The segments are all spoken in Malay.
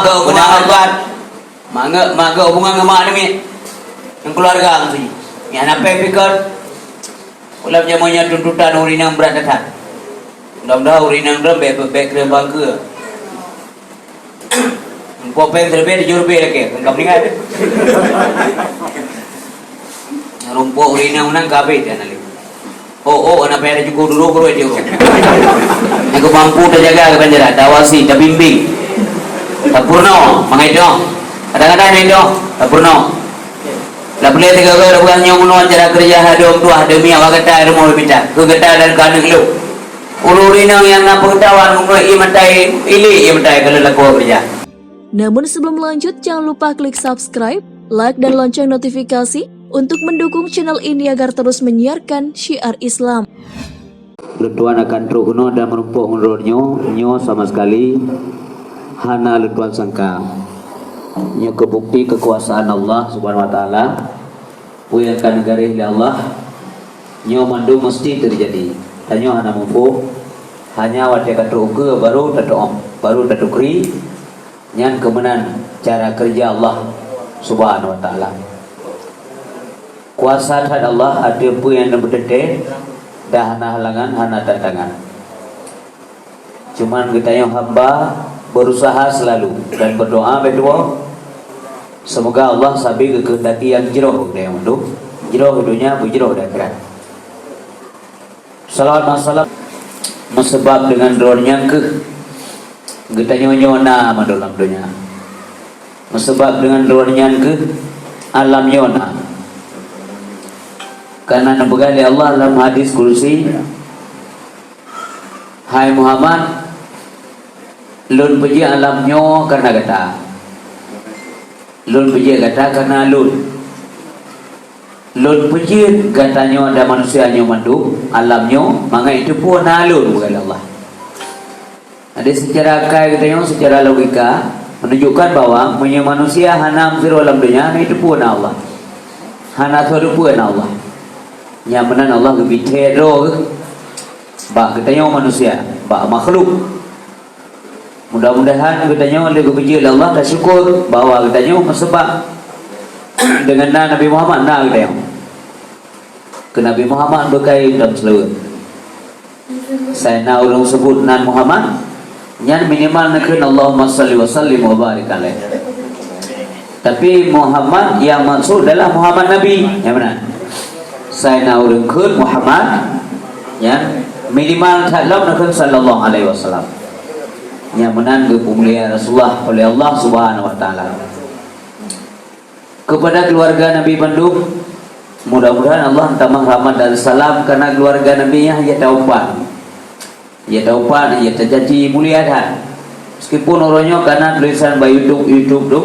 ke hubungan dengan mak hubungan dengan mak ni yang keluarga tu. Yang apa pikir ulam jamannya tuntutan urinang berat datang. Mudah-mudahan urinang drum baik kena bangga. Kau pengen terlebih 7 rupiah lagi. Kau ingat? Rumput urinang menang kabeh dia nak. Oh, anak payah cukup dulu baru dia. Aku mampu terjaga ke penjara, dawasi, terbimbing. Tak purno, menghitung. Kadang-kadang menghitung, tak purno. Dah boleh 3 kali bukan nyong cara kerja hadom tuah demi awak kata rumah minta. Ku kata dan kanu lu. Urinang yang apa ketahuan mulai imatai ili imatai kalau laku kerja. Namun sebelum lanjut, jangan lupa klik subscribe, like, dan lonceng notifikasi untuk mendukung channel ini agar terus menyiarkan syiar Islam. Letuan akan terukuno dan menumpuk menurutnya sama sekali hana letuan sangka. Nyo kebukti kekuasaan Allah Subhanahu wa taala. Puyakan negara oleh Allah. Nyo mandu mesti terjadi. Tanyo hana mumpu hanya wate katuke baru tatom, baru tatukri nyan kemenan cara kerja Allah Subhanahu wa taala. Kuasa Allah ada pun yang berdete dah hana halangan hana tantangan. Cuman kita yang hamba berusaha selalu dan berdoa berdua semoga Allah sabi kehendaki yang jero dia mundu jero dunia bujero dan akhirat. Salawat masalam mesebab dengan drone ke kita nyona dalam dunia. Mesebab dengan drone ke alam nyona. Karena nabi Allah dalam hadis kursi, hai Muhammad, lun puji alamnya karena kata, lun puji kata karena lun puji katanya ada manusianya mandu alamnya, maka itu pun alun bukan Allah. Ada secara akal katanya, secara logika menunjukkan bahwa punya manusia hana mzir alam dunia itu pun Allah, hana tu pun Allah. Yang benar Allah lebih teror bak katanya manusia bak makhluk. Mudah-mudahan katanya oleh kepuji Allah dan syukur bahwa katanya sebab dengan Nabi Muhammad katanya ke Nabi Muhammad berkait dalam selawat. Saya nak orang sebut Nabi Muhammad yang minimal nak Allahumma salli wa sallim wa barik alaihi. Tapi Muhammad yang maksud adalah Muhammad Nabi yang benar. Saya nak orang Muhammad yang minimal dalam Nabi sallallahu alaihi wasallam yang menanggung pemulihan Rasulullah oleh Allah Subhanahu wa taala. Kepada keluarga Nabi Bandung, mudah-mudahan Allah tambah rahmat dan salam karena keluarga Nabi nya ia taupan. Ia taupan, ia terjadi mulia dah. Meskipun orangnya karena tulisan by YouTube tu.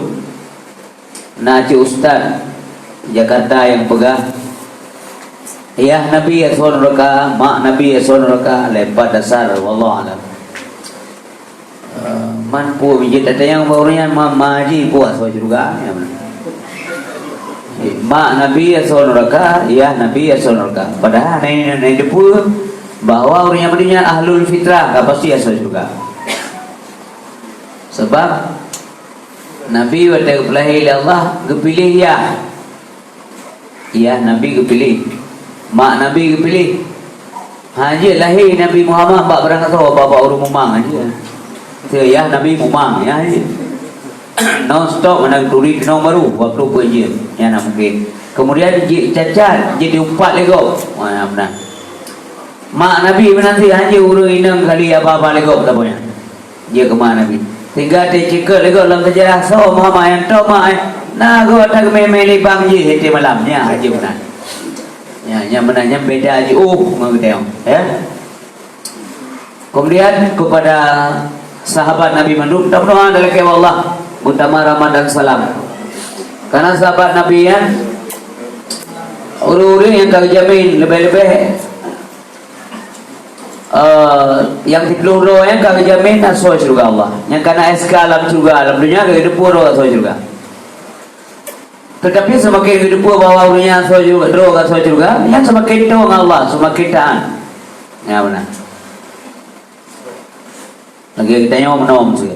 Naci Ustaz Jakarta yang pegang ya Nabi ya saudara, mak Nabi ya saudara, lepas dasar wallahu alam. Mampu bijit ada yang barunya mama haji puas juga ya benar. Mak Nabi ya saudara, ya Nabi ya saudara. Padahal ini depu bahwa orangnya madinya ahlul fitrah, enggak pasti ya saudara. Sebab Nabi waktu kepilih Allah kepilih ya. Ya Nabi kepilih. Mak Nabi kepilih. Haji lahir Nabi Muhammad bak berangkat tahu bapa urung mumang aja. Ya Nabi mumang ya. Non stop menang turi kena baru waktu puji ya nak mungkin. Kemudian cacat jadi 4 lego. Mana benar. Mak Nabi menanti haji urung inang kali apa-apa lego tak punya. Dia ke mana Nabi? Tinggal dia cekal lego dalam sejarah so Muhammad yang tahu mak nah go tak memeli bang je hati malamnya haji benar. Ya, yang benarnya beda aja. Mengerti ya. Kemudian kepada sahabat Nabi Manduk, kita berdoa dalam kepada Allah, utama rahmat dan salam. Karena sahabat Nabi yang orang-orang yang kami jamin lebih-lebih yang dipeluk roh yang kami jamin asal surga Allah. Yang karena SK alam surga alam dunia kami hidup roh asal surga. Tetapi semakin hidup bahwa orangnya asal juga roh asal surga, yang semakin tahu Allah, semakin taat. Ya benar. Lagi kita nyawa menom sih.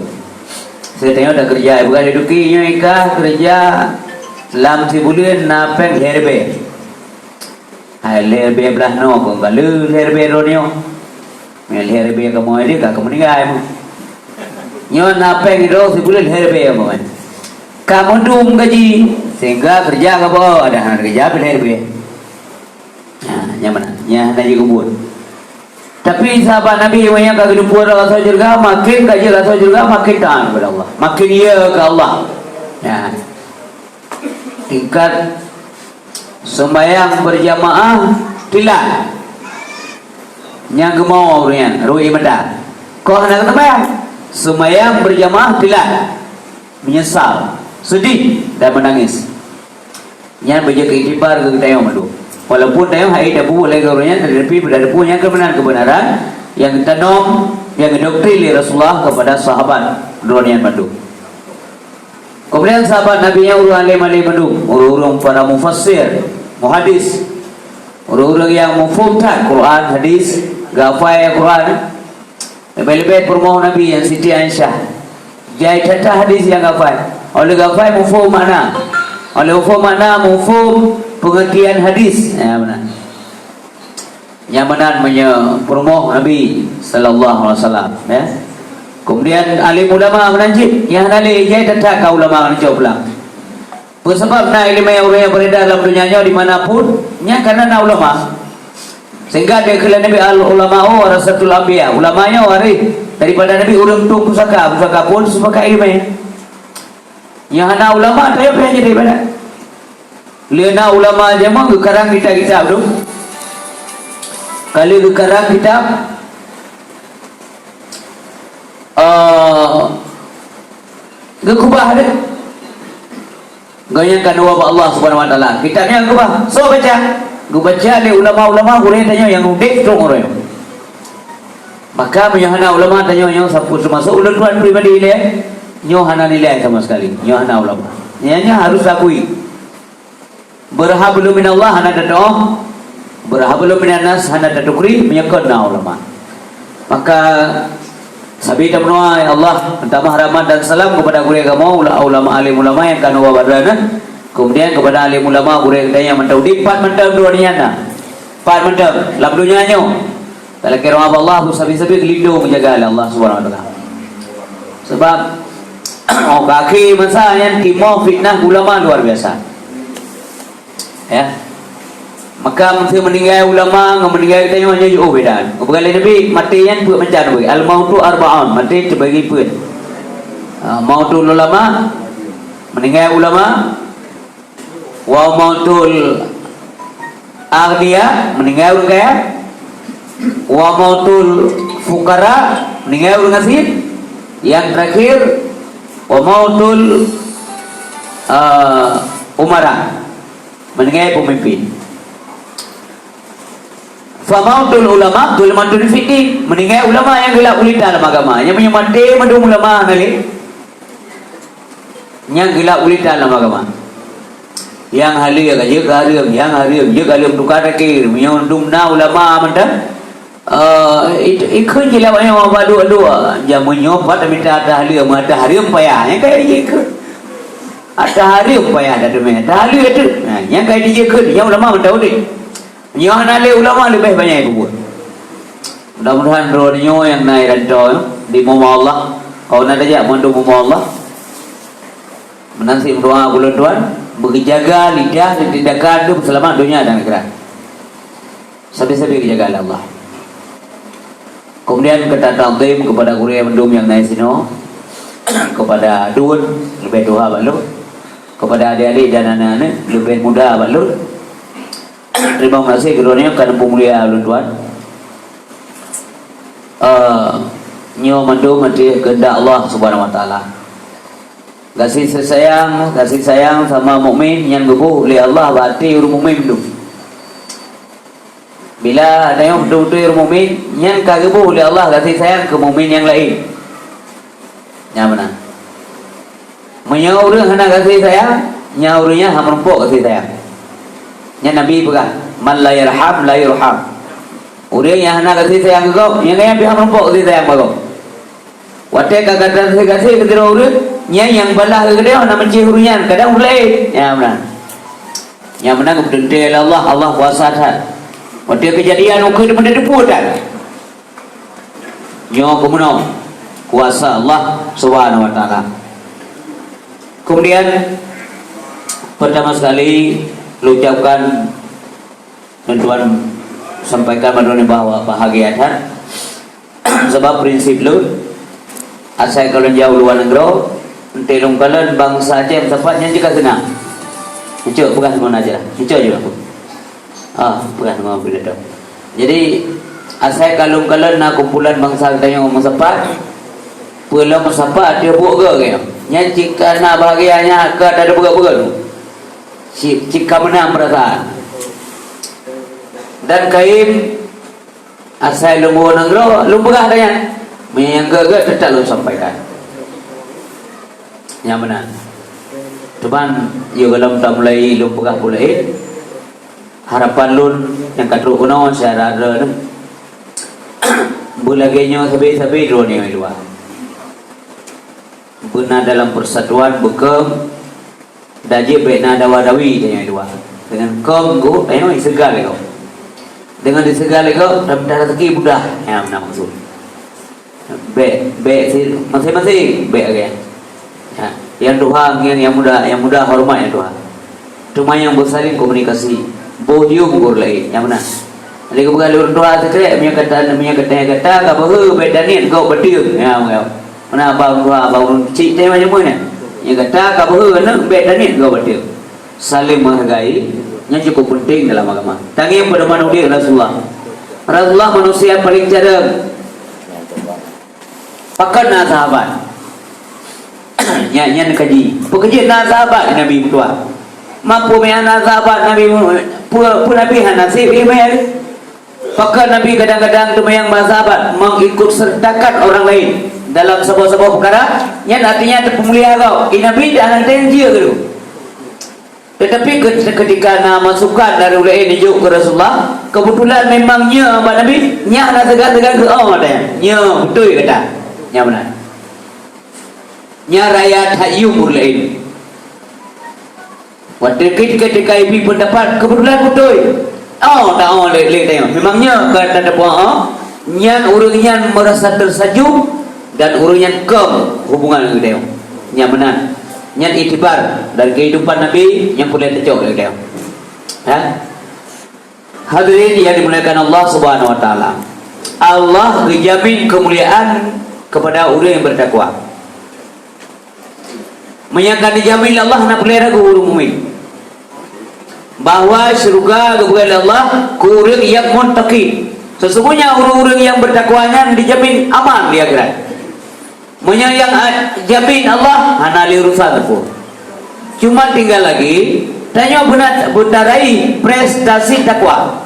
Saya tengok dah kerja bukan dukinya ikah kerja lam si bulan napeng herbe. Hai herbe belah no ko galu herbe ronyo. Mel herbe ka mo dia ka meninggal mo. Nyo napeng ro si bulan herbe mo. Kamu dum gaji sehingga kerja ka bo ada kerja bel herbe. Nah, nyaman. Nya naji kubur. Tapi sahabat Nabi yang kagak dipur rasa surga makin kaji rasa surga makin taat kepada Allah, makin ia ke Allah. Ya. Tingkat sembahyang berjamaah tilat. Yang gemau orangnya, rui menda. Kau hendak sembahyang? Sembahyang berjamaah tilat. Menyesal, sedih dan menangis. Yang berjaga iktibar ke kita yang malu. Walaupun tayang hai dah boleh orangnya tetapi berada punya kebenaran yang tanam yang doktrin Rasulullah kepada sahabat dunia Bandung. Kemudian sahabat Nabi yang orang alim Bandung, orang para mufassir, muhadis, orang yang mufaham Quran, hadis, gafai Quran. Lebih-lebih permohon Nabi yang Siti Aisyah. Jai tata hadis yang gafai. Oleh gafai mufaham mana? Oleh mufaham mana mufaham pengertian hadis, ya benar. Yang benar promoh Nabi sallallahu alaihi wasallam, ya. Kemudian alim ulama menanjib, yang nali jai tetap kau ulama menjawab pulang. Sebab na ilmu yang orang yang beredar dalam dunianya dimanapun, nya karena na ulama. Sehingga dia kala Nabi al ulama warasatul anbiya, ulamanya waris daripada Nabi urang tu pusaka pun sebagai ilmu. Yang na ulama dia punya daripada Lena ulama jemaah kekarang kitab tu. Kali kekarang kitab gekubah ada. Goyangkan wabah Allah Subhanahu wa taala. Kitabnya gekubah. So baca. Gu baca le ulama-ulama boleh tanya yang udik tu orang. Maka menyahana ulama tanya yang saput termasuk ulun tuan pribadi dia. Nyo hana nilai sama sekali. Nyo hana ulama. Nyanya harus akui. Berhablu minallah hana dadoh, berhablu minanas hana dadukri menyekona ulama. Maka sabita menua ya Allah tambah rahmat dan salam kepada guru agama ulama alim ulama yang kanu wabadrana. Kemudian kepada alim ulama guru yang mentau di 4 mentau dunia 4 mentau lam dunianya. Kalau kira Allah sabi-sabi kelindung menjaga Allah Subhanahu wa taala. Sebab kaki masa yang timur fitnah ulama luar biasa. Ya, maka mesti meninggal ulama, meninggal kita hanya jauh beda. Kepada Nabi mati yang buat macam apa? Al mautu arba'un, mati terbagi pun. Mautul ulama, meninggal ulama, wa mautul aghniya, meninggal orang kaya, wa mautul fukara, meninggal orang miskin. Yang terakhir, wa mautul umara, meninggal pemimpin. Famautul ulama, ulamatul fiqih, meninggal ulama yang gelap gulita dalam agama. Yang punya mati madum ulama nali. Yang gelap gulita dalam agama. Yang halia kaje karim, yang harim je kalim tukar rakir, yang dumna ulama manda. Ikut je lawan yang dua. Jamunyo pada minta ada halia, ada harim payah. Yang kayak ikut. Ada hari upaya ada demi ada hari itu. Yang kayak dia ke yang ulama tahu ni. Yang nale ulama lebih banyak itu buat. Mudah-mudahan rohnya yang naik rantau di muka Allah. Kau nak aja mandu muka Allah. Menanti berdoa bulan tuan, berjaga lidah dan tindakan itu selamat dunia dan akhirat. Sampai-sampai jaga Allah. Kemudian kata ta'zim kepada guru yang mendum yang naik sini. Kepada dun lebih doa balu. Kepada adik-adik dan anak-anak lebih muda balur. Terima kasih kerana kan pemulia ulun tuan. Nyo mandu mati kehendak Allah Subhanahu wa taala. Kasih sayang sama mukmin yang guguh oleh Allah berarti orang mukmin itu. Bila ada yang betul-betul orang mukmin yang kaguh oleh Allah kasih sayang ke mukmin yang lain. Yang mana? Menyuruh hendak kasih sayang, nyuruhnya menumpuk kasih sayang. Yang Nabi pegang, man la yarham la yurham. Orang yang hendak kasih sayang kau, yang kaya pihak menumpuk kasih sayang kau. Watai kagak kasih kedua urut, yang balah kedua nama cihurnya kadang ulai, ya benar. Yang benar kebetulan Allah kuasa dah. Watai kejadian ukir benda depu dah. Nyo kemuno kuasa Allah Subhanahu wa taala. Kemudian pertama sekali ucapkan dan Tuhan sampaikan pada bahwa bahagia dah. Sebab prinsip lu asal kalau jauh luar negeri telung kalian bangsa Aceh tempatnya juga senang. Cucuk bukan semua aja lah. Cucuk juga pun. Bukan semua boleh tahu. Jadi asal kalau kalian nak kumpulan bangsa kita yang sempat, pulang sempat dia buat ke kaya. Yang jika nak bahagianya ke ada buka-buka tu. Jika menang perasaan. Dan kain asal luar negeri lumbah dengan yang gagal tetap lu sampaikan yang benar. Cuman yo kalau tak mulai lu pegah mulai harapan lu yang katru kuno saya ada bulagenyo sabi-sabi dro ni luar benar dalam persatuan bekem daje bena dawadawi dia luar dengan kom go ayo segal kau dengan disegal kau dalam rezeki mudah yang benar maksud be masing-masing be ya. Yang Tuhan yang mudah hormat yang Tuhan. Cuma yang bersaling komunikasi, bohong gurlai yang mana. Lagi bukan lu doa sekali punya kata kabar be danian kau berdiri ya. Mana bau cik teh macam mana? Yang kata kabar nak be danian kau berdiri. Saling menghargai yang cukup penting dalam agama. Tangi yang pada manusia Rasulullah manusia paling cerdas. Pakan na sahabat yang kaji pekerja na sahabat Nabi bertua mampu na sahabat Nabi pun Nabi nasib ini pakan Nabi kadang-kadang temayang sahabat mengikut sertakan orang lain dalam sebuah perkara yang artinya terpemulia kau Nabi dah nanti dia tu tetapi ketika na masukkan dari ulai ini ke Rasulullah kebetulan memangnya Nabi nya nak tegan-tegan ke nya betul kata yang benar. Nya rakyat hayu mulain. Waktu ketika ibu pendapat kebetulan betul. Lek tengok. Memangnya kata depan nya urangnya merasa tersajuk dan urangnya hubungan dengan dia. Yang benar. Nya itibar dari kehidupan Nabi yang boleh terjauh dengan dia. Hadirin yang dimuliakan Allah Subhanahu wa taala. Allah menjamin kemuliaan kepada orang yang bertakwa. Menyangka dijamin Allah nak pelihara guru mukmin. Bahwa syurga kepada Allah orang yang muttaqi. Sesungguhnya orang-orang yang bertakwanya dijamin aman di akhirat. Menyayang jamin Allah hana li urusan pun. Cuma tinggal lagi tanya benarai prestasi takwa.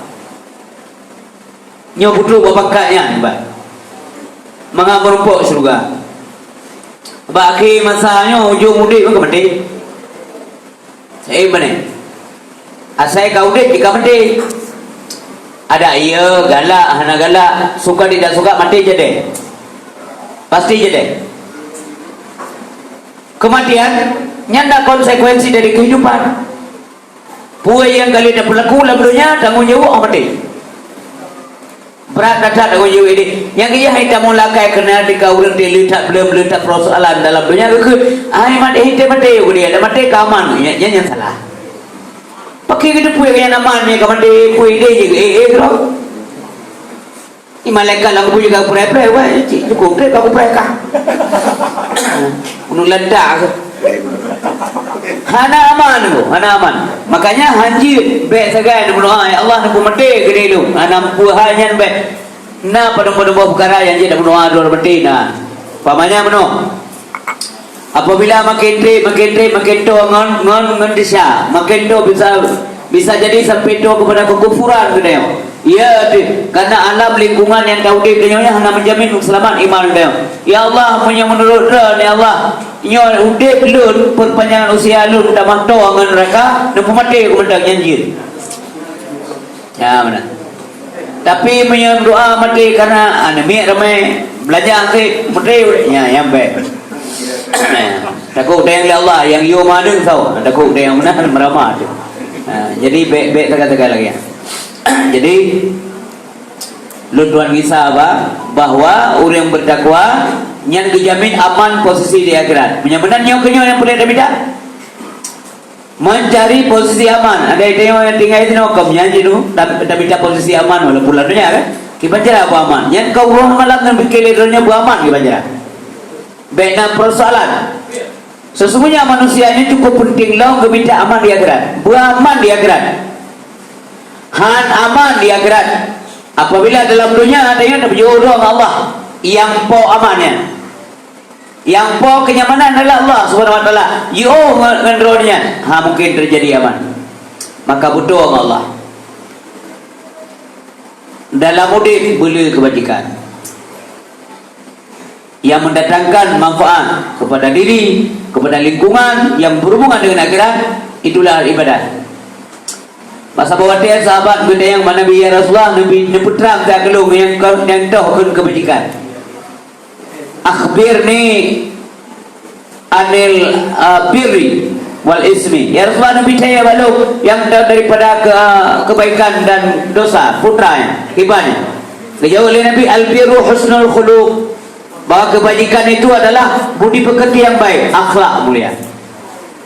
Nyo butuh babakanya, Mbak. Mengampun surga. Bagi masanya ujung mudik pun kemati. Mana? Asal kau mudik jika mati. Ada iya galak, hana galak, suka tidak suka mati jadi. Pasti jadi. Kematian nyanda konsekuensi dari kehidupan. Puai yang kali dah berlaku dalam dunia tanggung jawab mati. Berat datang dengan you ini. Yang ia kita mulakai kerana jika orang dia belum letak persoalan dalam dunia ke mati mati dia ada mati kaman yang salah. Pakai kita puai yang aman ni kamande puai dia je bro. Ini malaikat lah aku juga pray wah cukup pray kau pray kah. Unu ledak hana aman. Makanya hanjir baik sagai berdoa ya Allah nak mati gede lu ana buahnya baik na pada perkara yang dia berdoa dua mati nah pamannya meno apabila makin to ngon disa makin to bisa jadi sampai to kepada kekufuran gitu ya karena alam lingkungan yang kau di dunia hanya menjamin keselamatan iman dia ya Allah punya menurut ya Allah nyo udah belum perpanjangan usia lu dah manto dengan mereka dan pemati kemudian janjir ya benar Tapi menyang doa mati karena mi ramai belajar ke mati ya yang baik. Takut dengan Allah yang yo madeng tahu. Takut dengan mana meramah tu. Jadi baik tegak-tegak lagi. Jadi Tuan kisah bahwa orang yang bertakwa yang dijamin aman posisi di akhirat. Benar-benar yang kenyo yang boleh tidak mencari posisi aman. Ada itu yang tinggal itu nak menyanyi tu, tapi tak posisi aman walaupun lalunya kan. Kita cara apa aman? Yang kau roh malam dan berkelirnya bu aman kita cara. Bena persoalan. Sesungguhnya manusia ini cukup penting lah untuk minta aman di akhirat. Bu aman di akhirat. Han aman di akhirat. Apabila dalam dunia ada yang berjodoh dengan Allah, yang po amannya, yang po kenyamanan adalah Allah Subhanahu Wa Taala. Yo ngendronya, mungkin terjadi aman. Maka butuh dengan Allah. Dalam mudik beli kebajikan yang mendatangkan manfaat kepada diri, kepada lingkungan yang berhubungan dengan akhirat, itulah ibadah. Masa bawa dia sahabat benda yang mana biar Rasulullah Nabi terang tak kelung yang tahu kebajikan. Akhbirni anil birri wal ismi. Ya Rasulullah Nabi saya balu yang daripada kebaikan dan dosa putranya, hibahnya. Dijawab oleh Nabi al-birru husnul khuluq. Bahwa kebajikan itu adalah budi pekerti yang baik, akhlak mulia.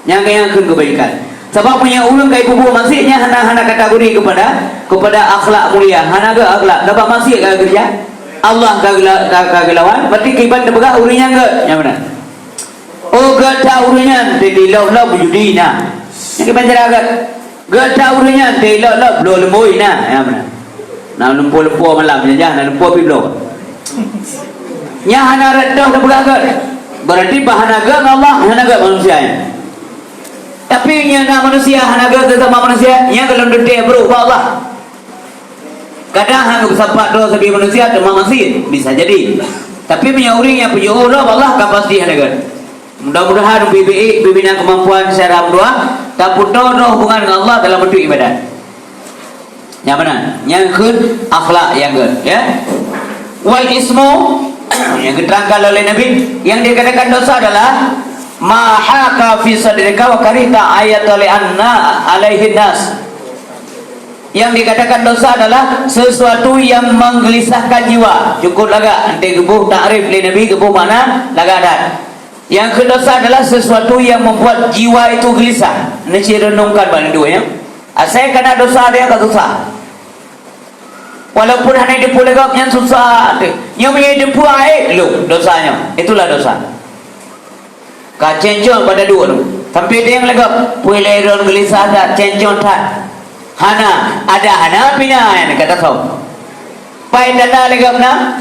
Yang kebaikan. Sebab punya ulun kai kubu masihnya hana kategori kepada akhlak mulia. Hana ke akhlak dapat masih ke kerja. Allah kagelawan berarti kibat tebegah urinya ke? Yang benar. Oh gata urinya dilau bujudina. Yang kibat agak gata urinya dilau blow lemoina. Yang benar. Nah lempo malam jangan lempo biblo. Nya hana redah tebegah ke? Berarti bahana ke Allah hana ke manusianya. Tapi yang manusia hanaga sesama manusia yang kalau detik berubah Allah. Kadang hang sampai dosa sebagai manusia cuma masih bisa jadi. Tapi punya orang yang punya Allah kan pasti hanaga. Mudah-mudahan bibina kemampuan secara berdoa tak putus hubungan dengan Allah dalam bentuk ibadat. Yang benar, yang ke akhlak yang ke, ya. Wal ismu yang diterangkan oleh Nabi yang dikatakan dosa adalah ma haka fi sadrika wa karita ayat li anna alaihi nas. Yang dikatakan dosa adalah sesuatu yang menggelisahkan jiwa. Cukup laga nanti gebuh takrif li Nabi gebuh mana laga adat. Yang kedosa adalah sesuatu yang membuat jiwa itu gelisah. Nanti renungkan balik dua ya. Asal kena dosa dia tak susah. Walaupun hanya depu legap yang susah, yang punya depu air lu dosanya. Itulah dosa. Kencon pada dua tu. Sampai dia yang legap, puilai ron gelisah tak, kencon tak. Hana, ada hana pina yang kata kau. Pai tanda legap na?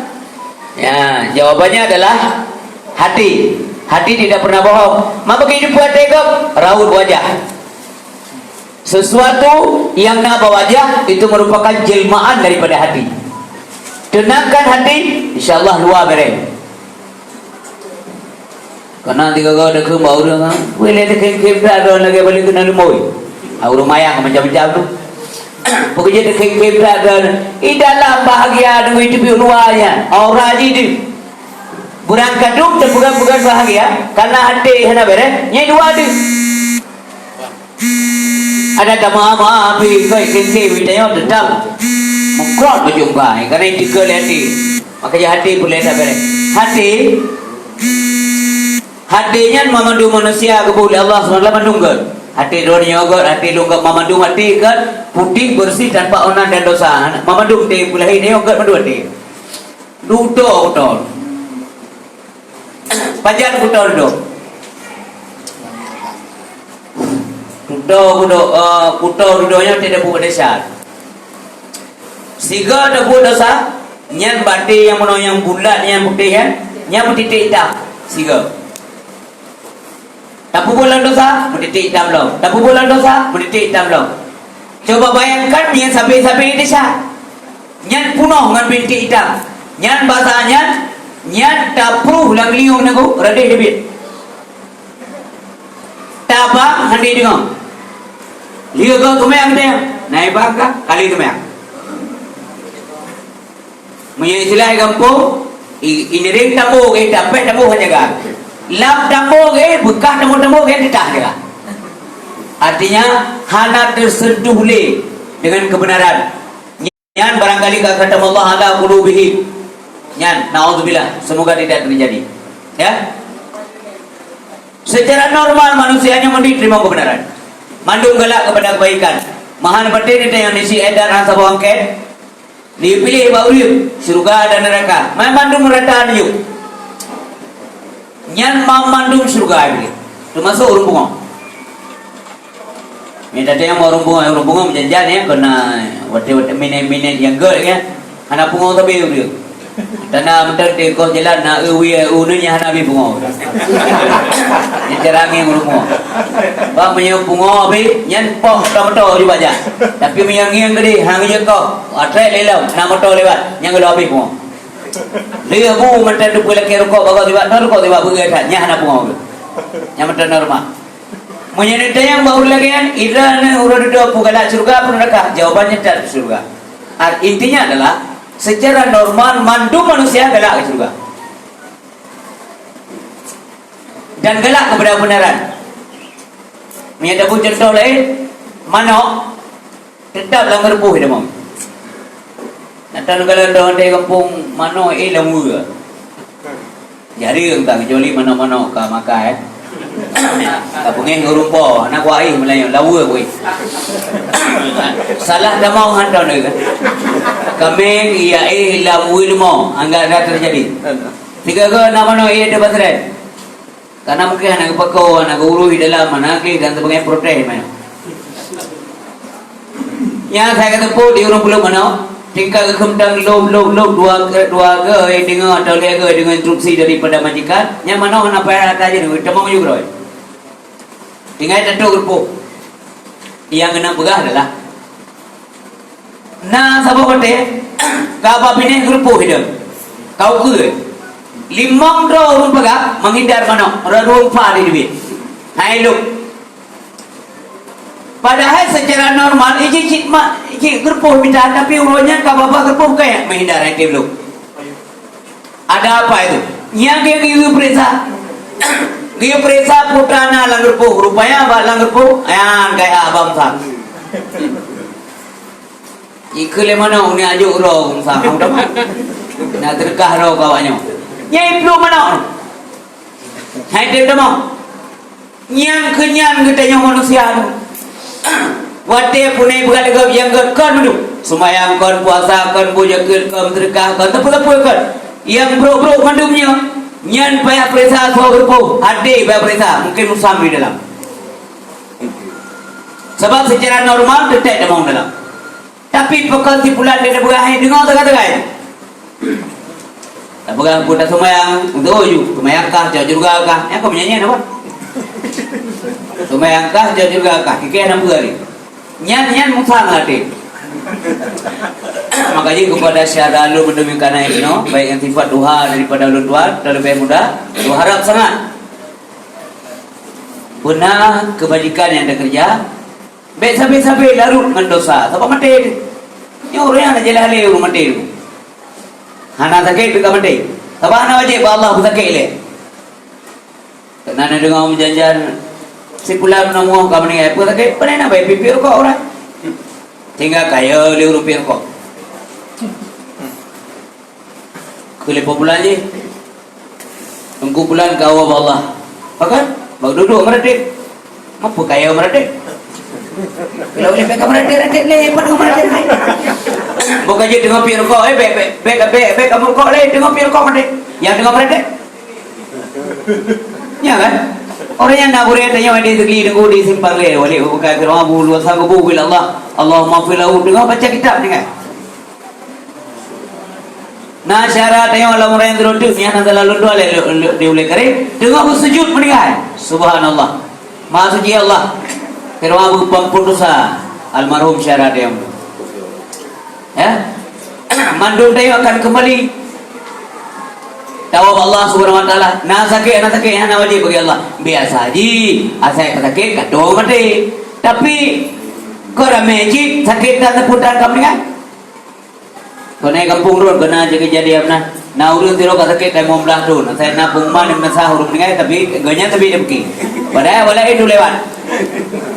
Ya, jawabannya adalah hati. Hati tidak pernah bohong. Maka hidup buat legap, raut wajah. Sesuatu yang nak wajah itu merupakan jelmaan daripada hati. Tenangkan hati, insyaAllah luar bereng. Karena tiga kau dah kembau dia kan, boleh ada kem dah ada lagi balik kena lemoi. Aku mayang macam-macam tu. Pokoknya ada kem dah ada. Dalam bahagia dengan hidup luarnya. Orang jadi burang kadung dan bukan bahagia karena hati hana bere. Yang dua tu. Ada dama api kau kem video tetap mengkrot berjumpa. Karena itu hati. Makanya hati boleh dah bere. Hatinya memandu manusia kepada Allah SWT mandungkan. Hati dunia agak, hati lungkap memandu hati kan putih bersih tanpa onan dan dosa. Memandu hati pula ini agak mandu hati. Duduk betul. Pajan betul duduk. Duduknya tidak buat dosa. Siga ada buat dosa. Nyan bati yang mana yang bulat yang putih kan, yang titik hitam. Siga. Tak bulan dosa, mendidik hitam long. Tak bulan dosa, mendidik hitam long. Coba bayangkan yang sampai-sampai ini sah. Nyan punuh dengan bintik hitam. Nyan bahasanya, nyan tak pruh lang liung naku, radih debit. Tak apa, handi dengar. Liu kau tumayang dia, naik bangka, kali tumayang. Punya istilah kampung, ini ring tamu, dapat tamu jaga. Lap tamu, bekah tamu ditah jaga. Artinya hana tersentuh dengan kebenaran. Nyan barangkali kata Allah ala qulubihim. Nyan, naudzubillah, semoga tidak terjadi. Ya. Secara normal manusianya menerima kebenaran. Mandung galak kepada kebaikan. Mahan peti yang isi edar rasa bangket. Dipilih bauri surga dan neraka. Mandung merata yuk. Nyan mandung surga ini. Termasuk urung bunga. Minta dia mau urung bunga menjanjian ya kena wate minen yang gol ya. Anak bunga tapi uri. Tanah mentar teko jalan na ununya hanabi bunga. Ni jarangi urung bunga. Ba menyo bunga abi nyan pok tomato di baja. Tapi menyangiang gede hang je ko. Atre lelau na moto lewat nyang lo abi bunga. Dia bu mentar tu pula kero ko bago diwa tor ko diwa bu ga nya hana bunga. Nya mentar normal. Menyanyi yang baru lagi kan iran urut do pugala surga pun neraka. Jawabannya tak surga. Intinya adalah secara normal mandum manusia galak ke surga dan galak kepada kebenaran. Menyatakan contoh lain, manok tetap langgar puh dia mau. Nanti kalau orang di kampung manok lamu ke, jadi entah kecuali manok-manok ke makan. Kapungin ngurumpo, anak wai Melayu lawu ke. Salah dah mau hantar ni kan. Kami ia lawu ilmu anggar dah terjadi. Tiga ke nama ia ada pasal. Karena mungkin anak pakau, anak guru di dalam anak ni dan sebagainya protes mana. Yang saya kata pun di orang belum mana. Tingkah kemdang lob dua ke dengan atau lihat ke dengan instruksi daripada majikan. Yang mana nak payah aja ni, temang juga roy. Tinggal tentu grup. Yang kena begah adalah. Nah, sahabat kote, kau bini grup hidup. Kau ke? Limang orang begah menghindar mana? Orang fahri duit. Hai look. Padahal secara normal iji gerpuh minta tapi urutnya kau bapa gerpuh kayak menghindar yang belum. Ada apa itu? Yang dia dia perisa putrana lang gerpuh rupanya apa lang gerpuh? Ayan kayak abang sang. Ikut mana uni ajuk roh sang kamu tahu? Nak terkah roh kawannya. Yang belum mana? Hai dia tahu? Yang kenyan katanya manusia tu. Wate punai bukan legap yang kan dulu. Semayang kan, puasa kan, puja kan, terkah kan, tepu-tepu kan. Yang bro-bro mandumnya, nyan payah perisa so berpo, hade payah perisa, mungkin usam di dalam. Sebab secara normal detek demang dalam. Tapi pekal tipulan dia bergahai dengar tengah-tengah. Tak bergah pun tak semayang, untuk uju, semayang kah, jauh juga kah? Yang kau menyanyi apa? Semayang kah, jauh juga kah? Kikir nama hari. Nyan musang hati. Makanya kepada syara lu mendemikian itu, baik yang sifat duha daripada ulun tua dan lebih muda, lu harap sangat benar kebajikan yang ada kerja. Baik sampai larut dengan dosa. Siapa mati? Yang orang yang ada jelah le orang mati. Hana sakit juga mati. Siapa hana wajib Allah sakit le. Kerana dengar menjanjian si pulang nama kamu ni apa sakit? Pernah nak bayar pipi kau orang? Tinggal kaya ₹5 kau. Kulit pulang je. Tunggu pulang kau Allah. Pakai? Bang duduk meradik. Mampu kaya meradik. Kalau boleh pegang meradik lepas kau meradik. Bukan je tengok pipi kau. Bek kamu kau le tengok pipi kau meradik. Yang tengok meradik. Ya kan? Orang yang nak boleh tanya di segli dengan di simpang le, boleh bukan kerana bulu sanggup bil Allah. Allahumma filahu dengan baca kitab dengan. Nah syarat tanya Allah orang yang terus ni hanya lalu dua le dia boleh kare. Dengan bersujud meninggal. Subhanallah. Maha suci Allah. Kerana pengampun dosa almarhum syarat yang. Ya. Mandul dia akan kembali. Tawab Allah subhanahu wa ta'ala. Nak sakit hana wajib bagi Allah. Biasa haji. Asal sakit kado mati. Tapi korang magic sakit dan seputar kamu kan? Kau naik kampung tu kena je kejadian nah. Nah urang tiro kata ke kai mom belah tu. Saya nak pungman yang nasah urang dengan tapi ganya tapi demki. Padahal wala itu lewat.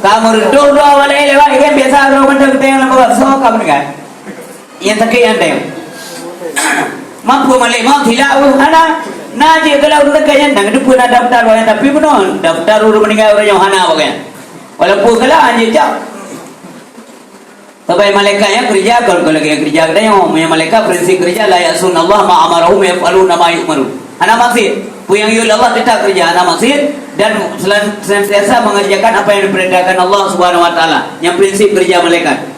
Kamu dua wala lewat kan biasa orang macam kita yang lambat so kamu dengan. Yang tak yang dem. Mampu malai mau tidak ana. Nah je kalau urang kaya nang depan ada daftar orang tapi benar daftar urang meninggal orang yang hana bagian. Walaupun kalau anjir jauh. Tapi malaikat yang kerja kalau lagi kerja kita yang malaikat prinsip kerja la yasun Allah ma amarahum yaf'aluna ma yu'maru. Ana maksud, puyang yul Allah tetap kerja ana maksud dan senantiasa mengerjakan apa yang diperintahkan Allah Subhanahu wa taala. Yang prinsip kerja malaikat.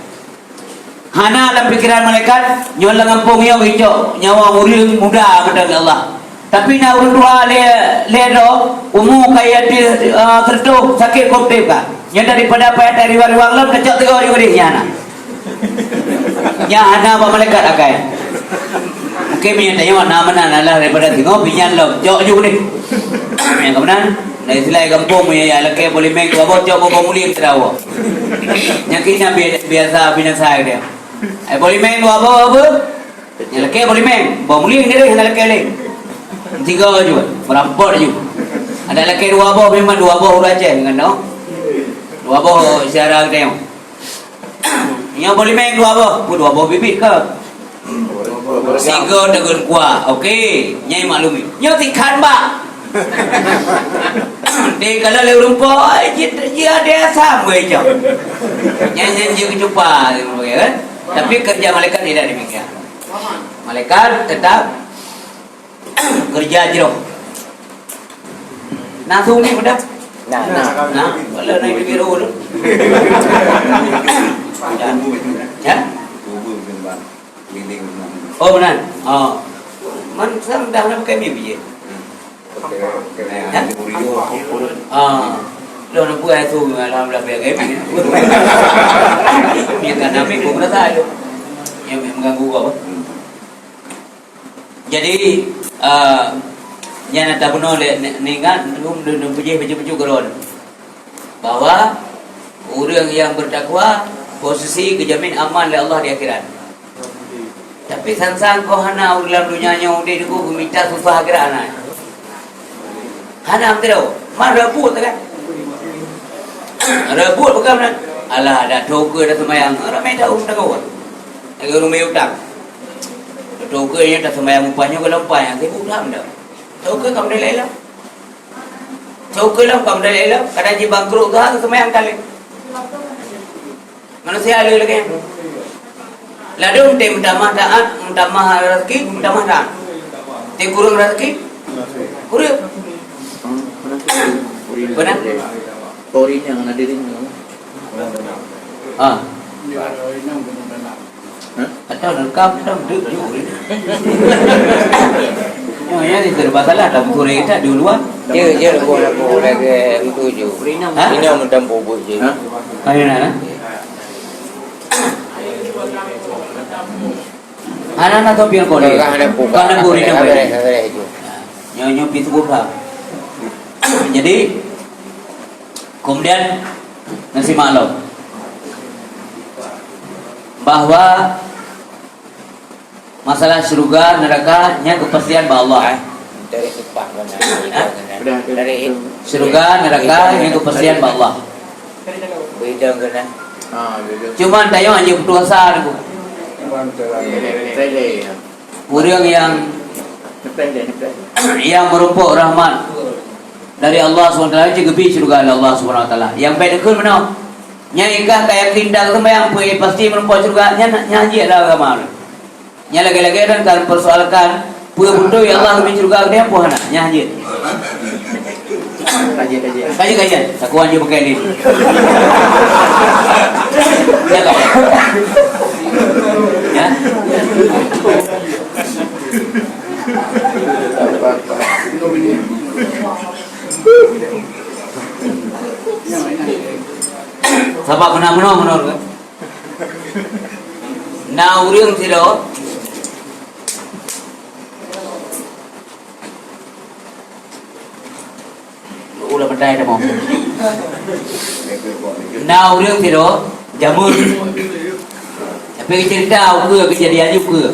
Hana dalam pikiran malaikat nyol ngampung yo hijau nyawa murid muda pada Allah. Tapi na urang dua le do umum kaya di tertuh sakit koptip ka. Yang daripada apa dari war-war lam kecok tego di nyana. Ya ana apa malaikat akai. Mungkin punya tanya nama mana lah daripada tengok pinyan lo jok juga ni. Yang kemudian dari silai kampung punya ya laki boleh main tu abot jok bawa mulia terawa. Yang kita biasa binasa dia. Boleh main tu apa? Yang laki boleh main bawa mulia ni dia hendak laki lain. Tiga juga merampok juga. Ada laki dua abah memang dua abah urang Aceh dengan no. Dua abah sejarah kita yang. Yang boleh main dua abah bibit ke? Tiga dengan kuah. Okey, nyai maklumi. Nyai tikhan ba. Dia kalau le rumput, dia sama je. Nyai je kejumpa kan. Tapi kerja malaikat tidak demikian. Malaikat tetap kerja jero. Nasung ni budak. Nah. Kalau naik biru tu. Ya? Oh benar. Oh. Man sam dah nak pakai mimpi je. Ya? Lo nak buat tu alhamdulillah pakai mimpi. Dia kan ambil pun rasa tu. Yang mengganggu apa? Jadi yang nak tabuno ningat dum puji baju geron. Bahwa orang yang bertakwa posisi kejamin aman oleh Allah di akhirat. Tapi sansang ko hana ulam dunia nya undi ku minta susah akhirat ana. Hana amtero, mar rebut kan. Rebut bukan alah ada toke dah semayang. Ramai dah kau. Lagi rumah utang. Toke nya dah semayang upahnya kalau upah yang sibuk dah dah. Toke kamu dah lelah. Toke lah kamu dah lelah. Kadang je bangkrut tu semayang kali. Manusia ada lagi. Lalu tem tamah taat, tamah rezeki, tamah taat. Tem kurang rezeki, kurang. Benar? Story yang ada di sini. Atau lengkap dah duduk juga. Yang ini serba salah. Tapi kurang kita di luar. Dia lagu lagi itu je. Ini macam bubuk je. Ayo nak. Anak-anak tu pian kau ni. Kerana kau ni nak boleh. Nyonya pintu buka. Jadi kemudian nasi malam bahwa masalah surga neraka nya kepastian bah Allah. Dari upah dari Surga neraka nya kepastian bah Allah. bidang kena. Cuma tayo hanya berdosa tu. Orang yang merumpuk rahmat dari Allah SWT juga bi surga Allah SWT. Yang baik dekul mana? Nya ikah kayak kindang sembahyang pun pasti merumpuk surga. Nya nyaji ada agama. Nya lagi-lagi dan kan persoalkan pun betul ya Allah lebih surga dia pun nak nyaji. Kajian. Sakuan je pakai ni. Ya. Sebab benar-benar ke? Nah, urang tidak ulah pandai dah mau. Nah, urang tidak jamun. Tapi cerita ke kejadian juga.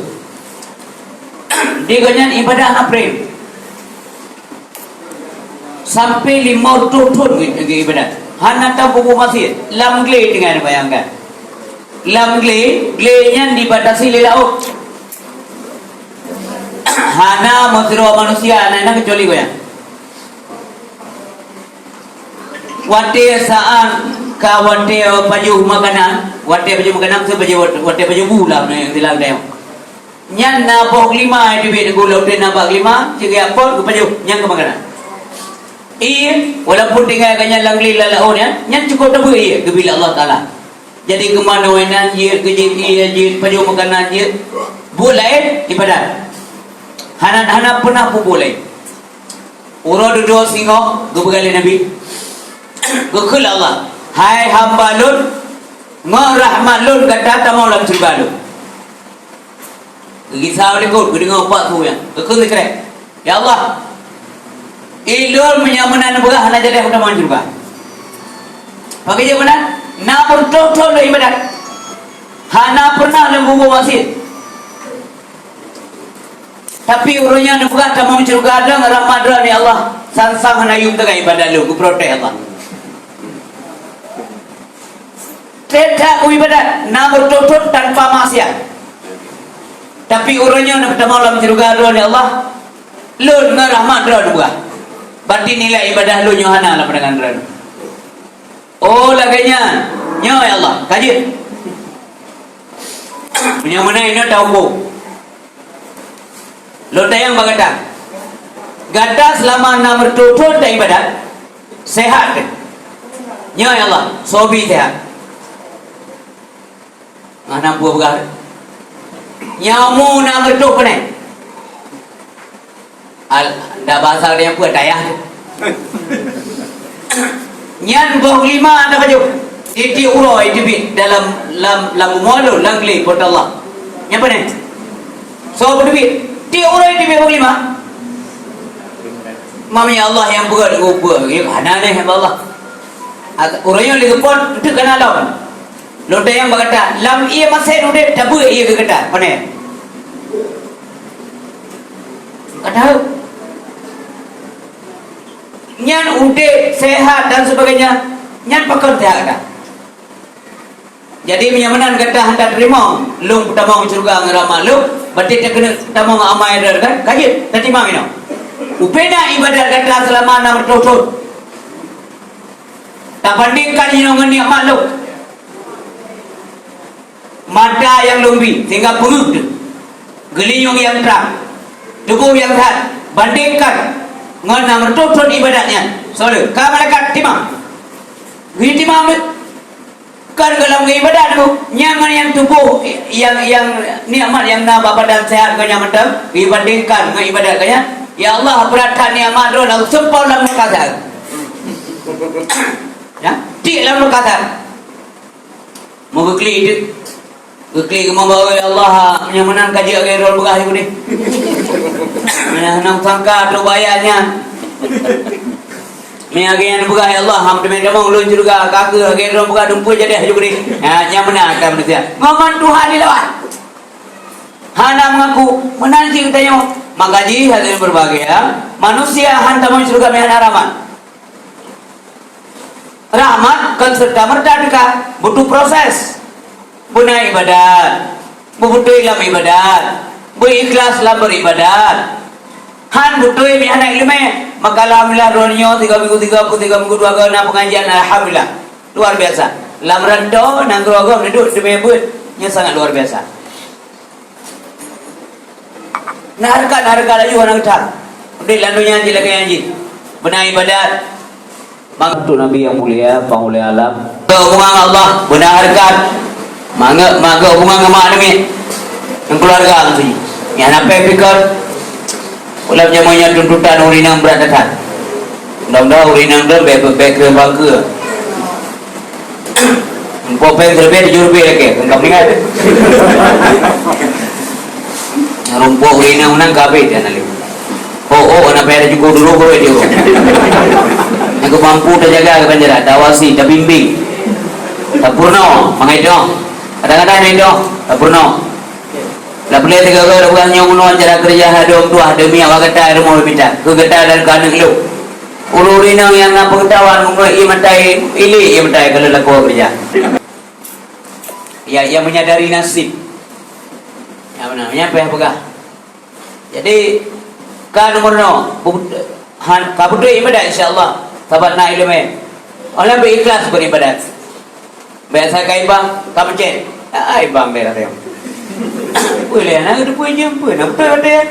Dia ganyan ibadah anak prem. Sampai 50 tahun ibadah. Hana tahu buku masjid. Lam gle dengan bayangkan. Lam gle-nya dibatasi oleh laut. Hana manusia manusia anak kecuali goyang. Wate saat ka wate baju makanan wate baju bulan yang dilang dia. Nyan na bog lima di bed gula udah nabak lima jika apa ke baju nyang ke makanan. Walaupun tinggal kanya langli lalaon ya, nyan cukup tabu kebila Allah Taala. Jadi kemana wenan je kerja baju makanan je boleh ibadat. Hana pernah pun boleh. Uro duduk singo gebegali Nabi. Gukul Allah. Hai hamba lun, merahmat lun kata tamau lam surga lun. Gisau lekut, dengar apa tu yang. Gukul dikrek. Ya Allah. Ilur menyamanan buah hana jadi hamba man surga. Pakai je mana? Na bertok-tok le ibadat. Hana pernah lembu masjid. Tapi urunya bukan tamau surga ada Ramadan ya Allah. Sansang hana yung tengah ibadat lu, ku protek Allah. Tidak ibadat, nak bertutur tanpa maksiat. Tapi urutnya nak bertemu dalam surga ya Allah. Lu ngerahmat ron buah. Berarti nilai ibadah lu nyohana lah pandangan ron. Oh laganya, nyo ya Allah, kaji. Punya mana ini tahu bu? Lu tayang bagata. Gata selama nak bertutur dan ibadat sehat. Nyo ya Allah, sobi sehat. Anak buah begal. Nyamu nak bertuk pun dah bahasa dia buat daya. Nyan boh lima ada baju. Iti uro iti bi dalam lam molo langli pot Allah. Yang mana? So berdui. Ti uro iti bi boh lima. Mami Allah yang buat ubah. Ya mana nih Allah. Uronya lagi pot itu kenal lawan. Lodai yang berkata, lam ia masih lodai tabu ia berkata, mana? Kata, nyan udah sehat dan sebagainya, nyan pakar sehat kata. Jadi menyamanan kata hendak terima, lung pertama surga ngeramal lung, berarti tak kena pertama amai dah kan? Kaji, tadi mana? Upena ibadah kata selama 6 tahun. Tak bandingkan yang ngeni makhluk. Mata yang lumbi sehingga perut gelinyung yang terang tubuh yang sehat bandingkan dengan bertutur ibadahnya soalnya kau malaikat timang gini timang kan dalam ibadah tu nyaman yang tubuh yang nikmat yang nambah badan sehat kau nyaman dibandingkan dengan ibadah kau ya Allah beratkan nikmat tu lalu sempau dalam kasar ya di dalam kasar mau kekli Ukli membawa Allah menyamanan kaji agar rol begah ibu ni. Menang sangka tu bayarnya. Meyagian begah ya Allah ham demi demong lun juga kaki agar rol begah dumpu jadi ibu ni. Nyaman akan manusia. Ngomong Tuhan dilawat. Hana mengaku menanti katanya magaji hadirin berbahagia. Manusia hantam surga mehana rahmat. Rahmat kan serta merta dekat butuh proses. Punah ibadat, butuh dalam ibadat, berikhlas dalam beribadat. Han butuh ini anak ilmu, maka alhamdulillah ronyo 3 minggu 2 kena pengajian alhamdulillah luar biasa. Lam rantau nang grogom duduk demi buatnya sangat luar biasa. Narka lagi orang tak. Udah landunya aja lagi anji. Benar ibadat. Mantu Nabi yang mulia, pengulia alam. Hubungan Allah benar harkat. Mangga hubungan sama demi yang keluarga tu. Yang apa fikir? Ulam jamunya tuntutan urinang beratatan. Mudah-mudahan urinang dah baik ke bangga. Engkau pengen terlebih 7 rupiah lagi. Engkau ingat? Rumput urinang unang kabe dia nak lihat. Oh, anak payah juga dulu boleh dia. Aku mampu dah jaga ke penjara, dah wasi, dah bimbing. Tak purno, mangai dong. Kadang-kadang ini dong, tak purno. Lah boleh tiga orang yang menolak cara kerja hadom dua demi awak kata rumah minta. Ku kata dan kanu lu. Ururina yang apa ketahuan mengenai imatai ili imatai kalau laku kerja. Ya, yang menyadari nasib. Ya namanya apa? Jadi kan nomor kabut ibadat insyaallah. Sahabat nak ilmu. Orang berikhlas beribadat. Biasa kai bang, kamu cek. Ai bang merah dia. Boleh nak tu punya pun. Apa dia?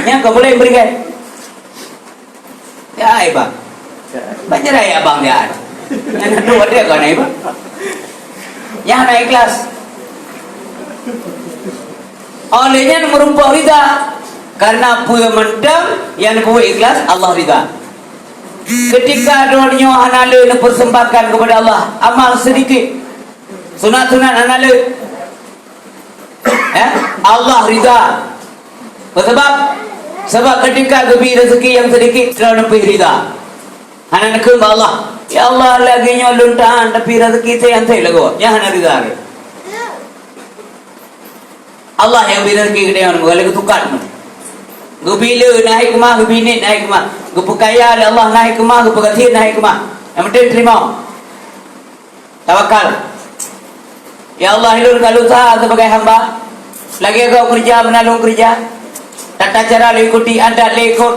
Yang kau boleh berikan. Ya ai bang. Banyak raya bang dia. Yang tu ada kau naik bang. Yang nak ikhlas. Olehnya merumpah rida. Karena punya mendam yang punya ikhlas Allah rida. Ketika dunia hanale persembahkan kepada Allah amal sedikit sunat-sunat hanale Allah rida. Sebab ketika gebi rezeki yang sedikit terlalu lebih rida. Hana nak ke Allah. Ya Allah lagi nyolun tahan tapi rezeki saya yang saya lagu. Ya hana rida. Allah yang beri rezeki dia orang boleh tukar. Gubila naik kemah, gubinit naik kemah, gupukaya Allah naik kemah, gupukathir naik kemah. Yang penting terima. Tawakal. Ya Allah hilurkan usaha sebagai hamba. Lagi kau kerja menalung kerja. Tata cara ikuti anda ikut.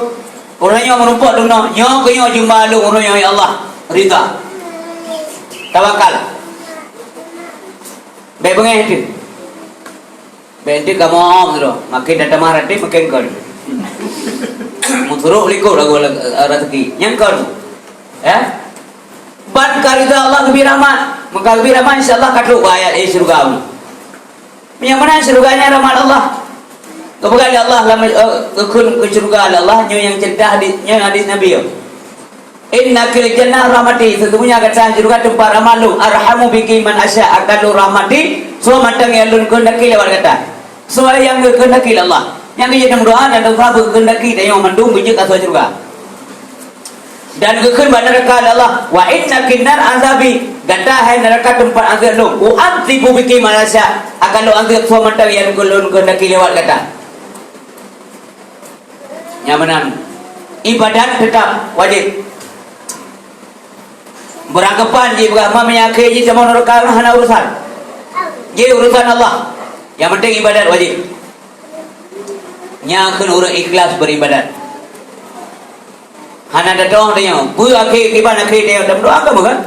Orangnya merumput dunia. Nyo kenyo jumpa lu orangnya ya Allah. Rida. Tawakal. Baik bengah itu. Baik itu kamu om tu. Makin data marah tu makin kau. Musuruh likut lagu rezeki. Yang kau. Ya. Ban karida Allah lebih rahmat. Maka lebih rahmat insyaallah kadru ayat surga ni. Yang mana surganya rahmat Allah. Kebukan Allah kun ke surga Allah nyo yang cerita hadis Nabi. Inna kil jannah rahmati. Sesungguhnya kata surga tempat rahmat lu. Arhamu biki man asya akan lu rahmati. Semua matang yang lu kehendaki lewat kata. Semua yang kehendaki Allah. Yang dia doa dan doa kehendaki dia yang mendung bijak asal surga. Dan kekal neraka Allah wa inna kinnar azabi gata hai neraka tempat azab lu u'adzibu biki malasya akan lu azab semua matang yang lu kehendaki lewat kata. Yang menang ibadat tetap wajib. Beranggapan jika menyakiti sama neraka hana urusan. Ye urusan Allah. Yang penting ibadat wajib. Nya kena orang ikhlas beribadat. Hana datang dia, bu akhir kiban akhir dia dalam doa apa kan?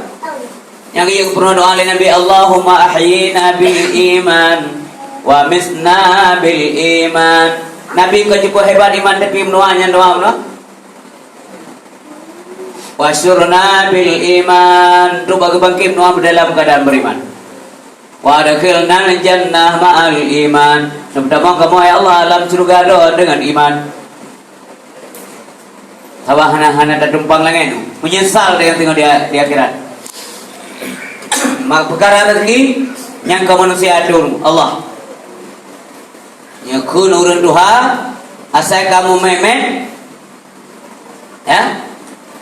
Yang dia pernah doa oleh Nabi Allahumma ahyina bil iman wa misna bil iman. Nabi kau cukup hebat iman tapi menuanya doa. Wasyurna bil iman. Tu bagi bangkit doa dalam keadaan beriman. Wa adkhilna jannah ma'al iman. Sebenarnya kamu ya Allah alam surga dengan iman. Awak hana tumpang langit menyesal dengan tengok di akhirat. Mak perkara rezeki yang kamu manusia atur Allah. Yang kun urun duha asal kamu memen ya.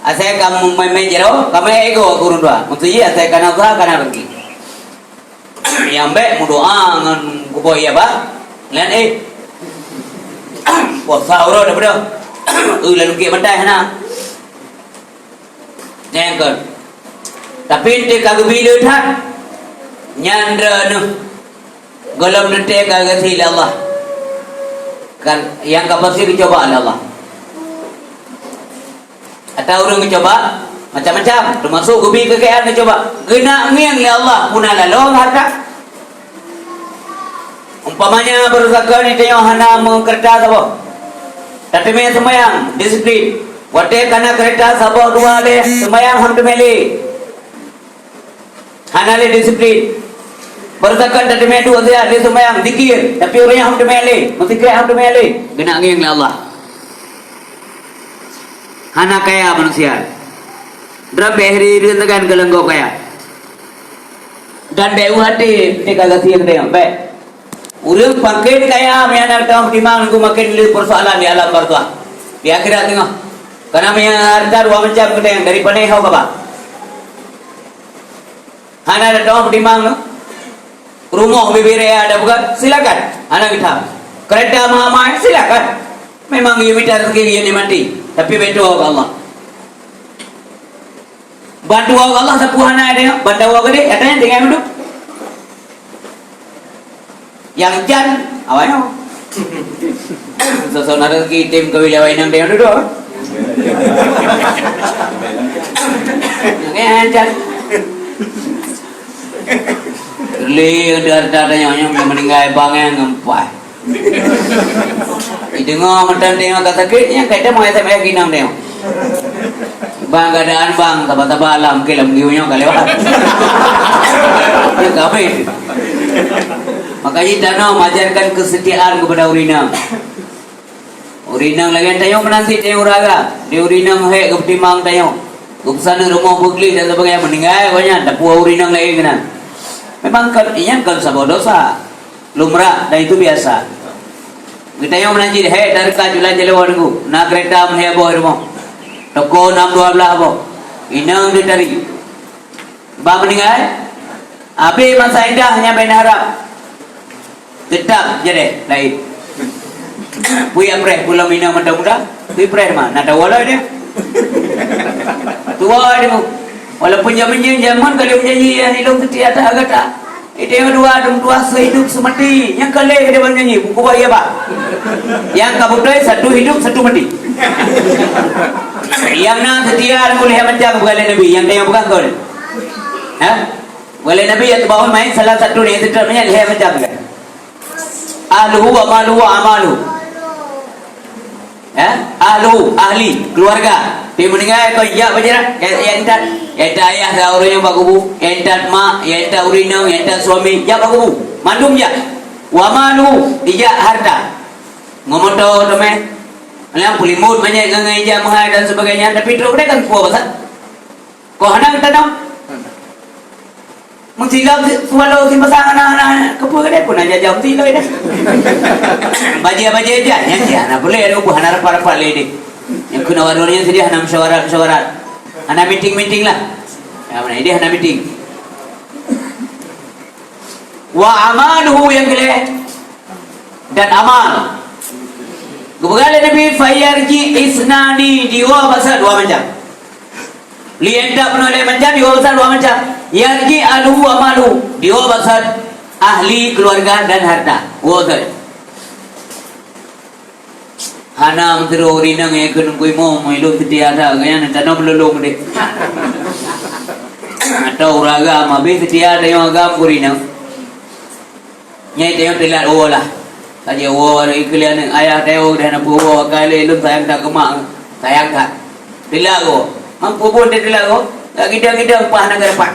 Asal kamu memen jero kamu ego urun duha. Maksudnya asal kana usaha kana rezeki. Yang baik mu doa ngan kubo iya ba. Lain wah sauro dah betul. Lalu ke bandai hana. Jangan. Tapi ente kagak bila tak. Nyandra nu. Golom ente kagak sila Allah. Kan yang kau pasti dicoba oleh Allah. Atau orang dicoba macam-macam. Termasuk gubi kekayaan dicoba. Kena ngiang ya Allah punah lalong harta. Umpamanya berzakat ni tengok hana mengertas apa? Tapi me semayang disiplin. Wate kana kereta sabah dua le semayang ham temeli. Hana le disiplin. Berzakat tapi me dua dia le semayang zikir tapi orang ham temeli, mesti kaya ham temeli. Kena ngiang le Allah. Hana kaya manusia. Berapa hari dengan gelenggo kaya. Dan beu hati tika gasih dia, baik. Urang pakai kaya meana tahu timang ku makin le persoalan di alam barzah. Di akhirat tengok. Karena harta dua macam kita yang dari panai hau bapa. Hana tahu timang rumah bibire ada bukan? Silakan. Hana kita. Kereta mahal-mahal silakan. Memang ia minta rezeki dia mati. Tapi berdoa ke Allah. Bantu Allah sepuhan ada. Bantu Allah gede. Katanya tinggal hidup. Yang jan awalnya. Sosok rezeki tim kewilawaian yang dia duduk. Yang jan. Li darah-darahnya yang meninggal bangang ngempai. Dengar macam tengok kata sakitnya kita mau SMS kinam tengok. Bang keadaan bang taba-taba alam kelam giunya kali lewat. Ya kabeh. Makanya tanah mengajarkan kesetiaan kepada urinang. Urinang lagi tayong menanti tayong uraga. Di urinang hek ke timang tayong. Kupsana rumah bugli dan sebagainya meninggal banyak dapur urinang lagi kena. Memang kan ini kan sebuah dosa lumrah dan itu biasa. Kita yang menanti hek dari kajulan jelewan ku. Nak kereta menheboh rumah. Toko 612 apa? Inang ditari. Ba meninggal. Abi masa indah hanya ben harap. Tetap jadi lain. Puya preh pulau minang muda-muda. Puya preh mah nak tahu lah dia. Tua dia. Walaupun zaman kali menyanyi yang hidup setia tak agak tak. Itu yang kedua dua sehidup semati. Yang kali dia menyanyi buku bayi apa? Yang kabutnya satu hidup satu mati. Yang nak setia boleh macam bukan Nabi. Yang tengok bukan kau. Hah? Boleh Nabi yang terbawah main salah satu yang seterusnya lihat macam kan. Ahluhu wa maluhu wa amaluhu. Ahlu, ahli, keluarga. Dia meninggal kau ya berjalan. Yang tak ayah dah orang yang bagubu, yang tak mak, yang tak urinang, yang tak suami, ya bagubu. Mandum ya. Wa maluhu, dia harta. Ngomong tahu teman. Alam pulimut banyak ngai jam mahal dan sebagainya. Tapi terus dia kan kuat besar. Kau hendak tanam. Mengsilap sualo si pasang anak-anak kepu kedai pun aja jauh silap dah. Baja aja yang dia nak boleh ada ubuh anak para lady. Yang kena warnanya sedia anak syawarat. Anak meeting lah. Ya mana dia anak meeting. Wa amaluhu yang kelih dan amal. Kebegalan Nabi fayarji isnani diwa pasal dua macam. Lienda penoleh macam diwa pasal dua macam. Yarji aluhu amalu diwa pasal ahli keluarga dan harta. Wadah. Hanam terurinang yang kena kuimo hidup setia ada kaya nak tanam lelong deh. Atau uraga mabe setia ada yang agam kurinang. Nyai tengok telat lah. Saja war iklian ayah teo dan abu war kali lu sayang tak kemak sayang tak. Telat go. Mampu pun dia telat go. Kita pah nak dapat.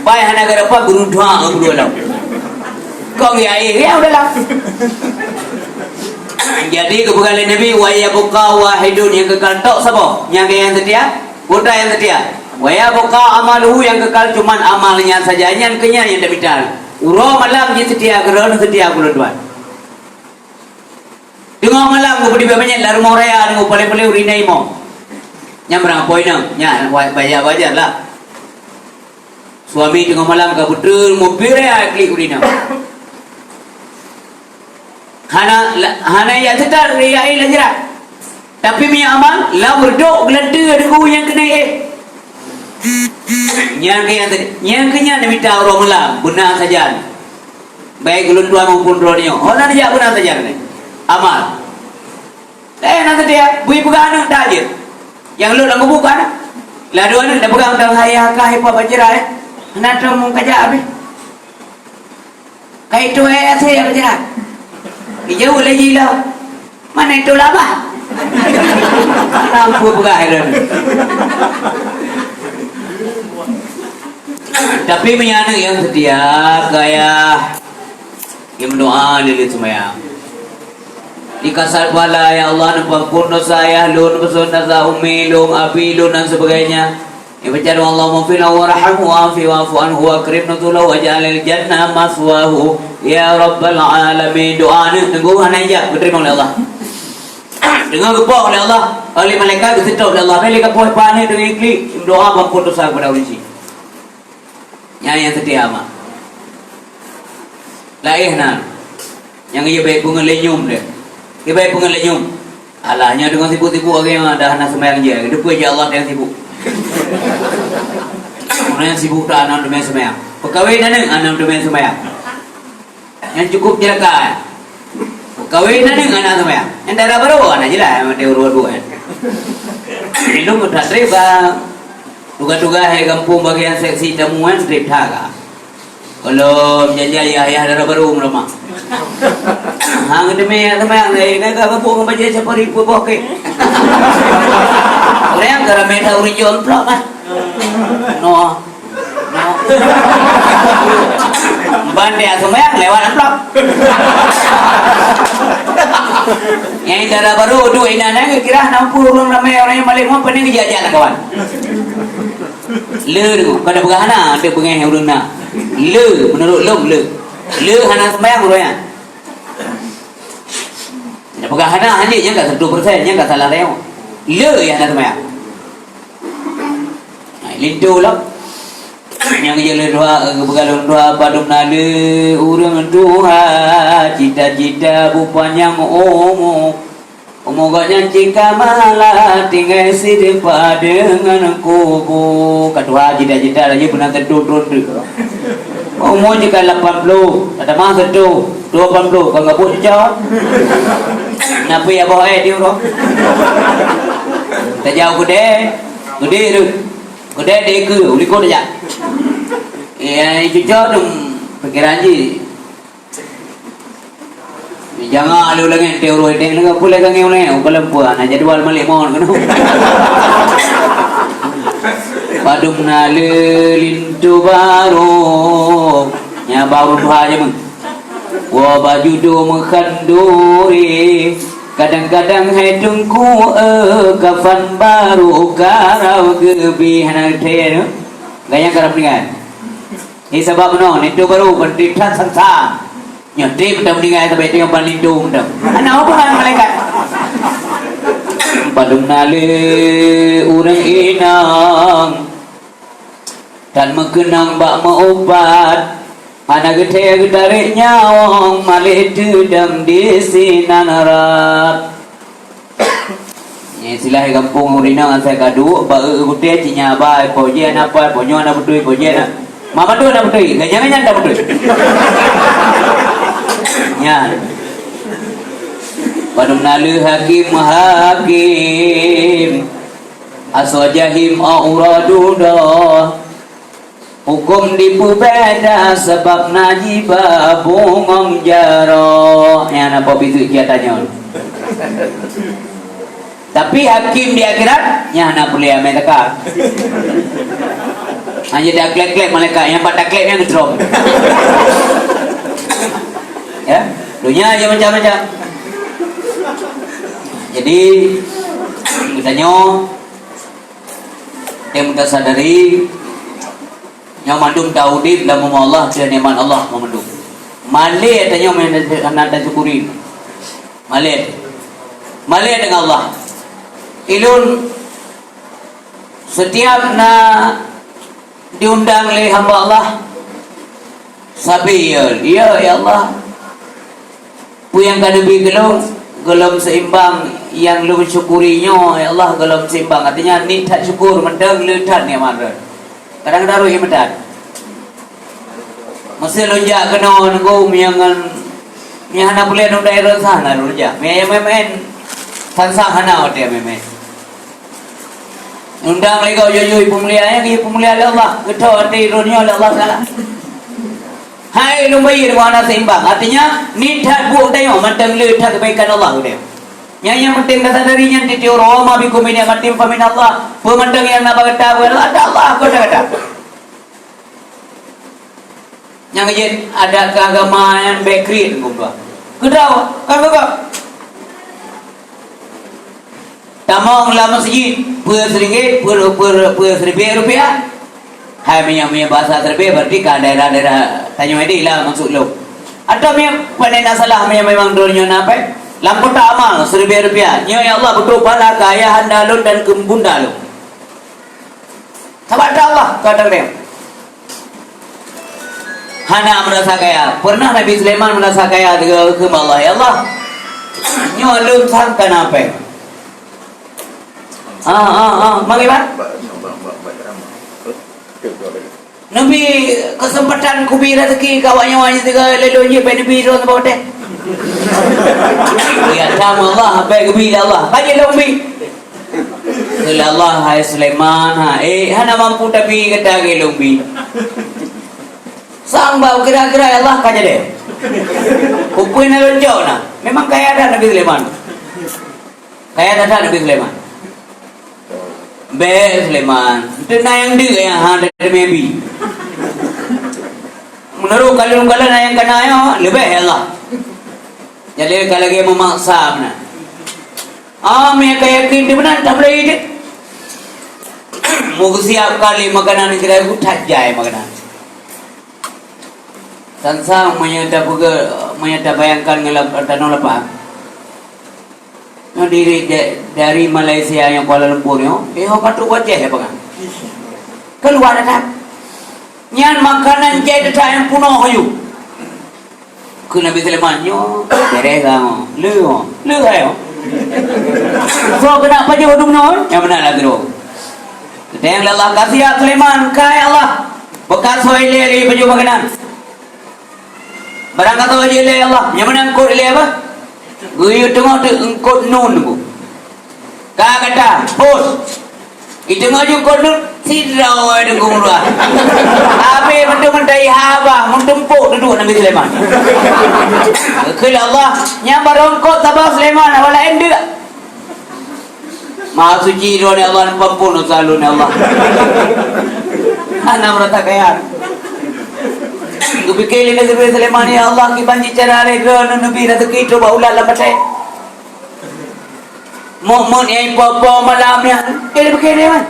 Pah nak dapat guru dua guru lau. Kau ni ya udahlah. Jadi kebegalan Nabi wa yabqa wahidun yang kekal tok siapa? Yang setia, kota yang setia. Wa yabqa amaluhu yang kekal cuman amalnya saja yang kenyang yang demikian. Uro malam dia setia geron setia kulo tuan. Dengar malam ko pudi banyak la rumah raya dengar pale-pale urinai mo. Nya berang poinang, nya bayar lah. Suami dengar malam ka betul mo pire klik urinai. Hana ya setar ya ilajra. Tapi mi amal la berdok gelada deku yang kena Yang kenya nak minta orang malam benar saja. Baik ulun tua maupun ronio. Orang dia benar saja ni. Amal. Nanti dia bui pegang anak dah je. Yang lu lang bukan. Lah dua anak dah pegang dah hayah kah apa baca nak temu kerja habis. Kai tu saya baca. Jauh lagi lah. Mana itu laba? Lampu pegang. Tapi menyana yang setia kaya yang berdoa lilit semaya. Dikasar bala ya Allah nampakun dosa ya lun bersunat za umi lum abi lun dan sebagainya. Yang bercakap Allah mafina wa rahmu wa afi wa afu anhu wa krim nutulahu wa ja'alil jannah maswahu ya rabbal alamin. Doa ni tunggu hana ijab diterima oleh Allah. Dengar kepoh oleh Allah, oleh malaikat disetok oleh Allah. Bila kepoh panik dengan iklik doa ampun dosa kepada uji. Yang setia amat. Laih nan. Yang ia baik pun lenyum dia. Dia baik pun lenyum. Alahnya dengan sibuk-sibuk orang yang dah nak sembahyang je. Depa je Allah yang sibuk. Orang yang sibuk dah anak demi sembahyang. Pekawai dah anak demi sembahyang. Yang cukup je kan. Pekawai dah anak sembahyang. Yang dah baru anak je lah dia urut-urut kan. Itu mudah trip bang. Tugas-tugas hai kampung bagian seksi temuan trip thaga. Kalau janji ayah dah baru rumah. Hang demi sembahyang ni nak kampung baca siapa ribu bokeh. Orang kalau main original pula kan. No. Bandai sembahyang lewat amplop. Yang darah baru tu inana kira 60 orang ramai orang yang balik rumah pening dijajak lah kawan. Le tu kada berhana ada pengen orang nak. Le menurut le. Le hana sembahyang orang. Nak berhana hanya yang kat 1% yang kat salah tengok. Le yang hana sembahyang. Lindu lah. Yang jalan doa begalon doa padum nale urang doa cita-cita bupanya ngomo omoganya jika malah tinggal sidik dengan kubu kedua cita-cita lagi pernah terturun umur jika 80 ada masa tu 20 kalau nggak boleh jawab napa ya bawa dia orang tak jauh gede tu gede dek uli kau dah ya itu dong pikiran je jangan lu lagi teori deng lu boleh kan ngeu ne kalau puan aja dual malik mohon kan padum nale lintu baru nya baru aja meng wa baju do mengkanduri kadang-kadang hedungku kafan baru karau gebihan teh gaya karap dengan ini sebab no itu baru pendidikan sansa nyati kita meninggal sampai itu yang paling lindung dah anak apa kan malaikat padum nale urang inang dan mengenang bak meubat anak gede tarik nyawang malih dedam di sinarat ni silah kampung urina saya kadu ba gede cinya ba pojen apa ponyo na betul pojen mama tu nak betul jangan tak betul ya padum nalu hakim aswajahim auradudah hukum dipubeda sebab najibah bungong jaro yang apa itu dia tanya tapi hakim di akhirat yang nak boleh ambil tekak hanya dah klek-klek malaikat yang pada klek yang ngedrop ya dunia aja macam-macam jadi kitanya yang kita sadari yang mandum tauhid dalam Allah dan iman Allah memandum malih tanya nak syukuri malih dengan Allah ilun setiap nak diundang oleh hamba Allah sabi ya Allah pu yang kada bi gelom seimbang yang lu syukurinya ya Allah gelom seimbang artinya ni tak syukur mendang lu tan ya mar kadang-kadang ruh medan mesti lonjak kena nunggu miangan hana boleh nang daerah sana lonjak memen sansahana dia memen undang lagi kau jujur pemuliaan ni pemuliaan Allah kita arti dunia Allah salah hai lumbai mana seimbang artinya ni tak buat dia mandang le tak kebaikan Allah dia yang penting kata darinya di Roma bikum ini matim famin Allah pemandang yang nak berkata ada Allah kata yang ada keagamaan bakery gua kedau kagak tamang lah masjid per RM1 per RM1 hai punya bahasa terbe berarti kan daerah-daerah tanya ini lah maksud lo atau punya panena salah memang dunia apa lampu tak amal RM1 nya ya Allah betul pala kaya handalun dan kembunda lo sahabat Allah kadang dia Hana merasa kaya. Pernah Nabi Sulaiman merasa kaya dengan Allah. Ya Allah, nyo lum sangkan apa? Bagaimana? Nabi kesempatan kubi rezeki kawannya wanita tiga leluhnya Nabi ron bote. Ya sama Allah apa kubi Allah. Kaji lumbi. Kala Allah hai Sulaiman hana mampu tapi kata ke lumbi. Sang bau kira-kira Allah kaja deh. Kupuin lonjok na. Memang kaya ada Nabi Sulaiman. Kaya ada Nabi Sulaiman. Be Sulaiman. Itu yang dia yang ada mebi. Menurut kalau yang kena yo lebih Allah. Jadi kalau dia memaksa benar. Mereka yakin dia benar tak boleh hidup. Mau siap kali makanan kira aku tak jaya makanan. Sansa menyata bayangkan ngelap tanah lepas. Dari Malaysia yang Kuala Lumpur yo, patut wajah ya bang. Keluar datang. Nyan makanan jadi yang puno hayu. Ku Nabi Sulaiman yo, derega lu ayo. So kenapa je wadum no? Yang benar lagi ro. Yang Allah kasih ya Sulaiman kaya Allah. Bekas soile baju makanan. Barang kata wajah ilai Allah. Yang mana engkau ilai apa? Guyu tengok tu engkau nun ku. Kata, bos. Itu ngaju engkau nun. Sidraw ada kumurah. Abe mentu mentai haba. Mentempuk duduk Nabi Sulaiman. Kala Allah. Nyambar engkau tabah Sulaiman. Wala endak. Maha suci ni Allah. Pampun selalu ni Allah. Anak merata kaya. Kupikir ini Nabi Sulaiman ya Allah ki banji cara rega Nabi rezeki tu baulah lah patai. Mon yang popo malamnya. Dia fikir dia man.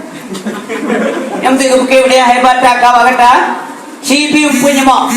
Yang tu kupikir dia hebat tak kau kata. Si punya mak.